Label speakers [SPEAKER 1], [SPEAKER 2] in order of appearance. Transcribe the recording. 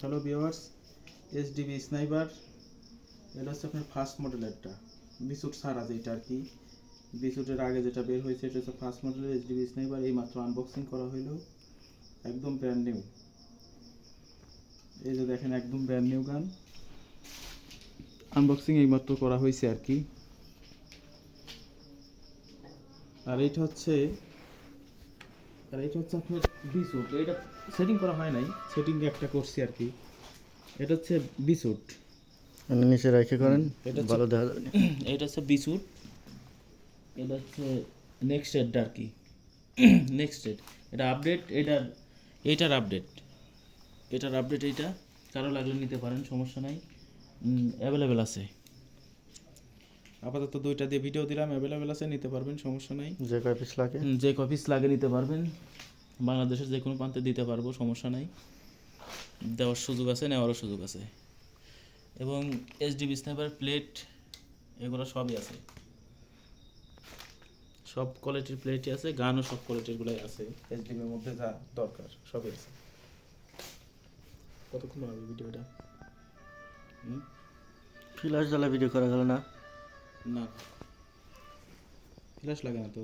[SPEAKER 1] Hello viewers, HDB sniper এটা হচ্ছে আপনার ফার্স্ট মডেলেরটা, বিস্যুট ছাড়া যেটা আর কি। বিস্যুটের আগে যেটা বের হয়েছে এটা হচ্ছে ফার্স্ট মডেলের এইচডিবি স্নাইপার। এই মাত্র আনবক্সিং করা হইলো, একদম ব্র্যান্ড নিউ। এই যে দেখেন, একদম ব্র্যান্ড নিউ গান, আনবক্সিং এই মাত্র করা হয়েছে আর কি। আর এটা হচ্ছে আপনার বিস্যুট। এটা সেটিং করা হয় নাই, সেটিং একটা করছি আর কি। এটা হচ্ছে বিস্যুট,
[SPEAKER 2] নিচে রেখে করেন,
[SPEAKER 1] এটা
[SPEAKER 2] ভালো দেখা যাবে।
[SPEAKER 1] এটা হচ্ছে বিস্যুট। এটা হচ্ছে নেক্সট এডটা আর কি, নেক্সট এড। এটা আপডেট, এইটার আপডেট, এইটা কারো লাগলে নিতে পারেন, সমস্যা নাই, অ্যাভেলেবেল আছে। আপাতত দুইটা দিয়ে ভিডিও দিলাম, অ্যাভেলেবেল আছে, নিতে পারবেন, সমস্যা নাই।
[SPEAKER 2] যে কয় পিস লাগে
[SPEAKER 1] যে কপিস লাগে নিতে পারবেন, বাংলাদেশের যে কোনো প্রান্তে দিতে পারবো, সমস্যা নাই। দেওয়ার সুযোগ আছে, নেওয়ারও সুযোগ আছে। এবং এইচডিবি স্নাইপার প্লেট এগুলো সবই আছে, সব কোয়ালিটির প্লেটই আছে, গানও সব কোয়ালিটিরগুলোই আছে। এইচডিবির মধ্যে যা দরকার সবই আছে। কতক্ষণ হবে ভিডিওটা?
[SPEAKER 2] ফ্ল্যাশ জ্বালা ভিডিও করা গেল না।
[SPEAKER 1] না, ফ্ল্যাশ লাগে না তো।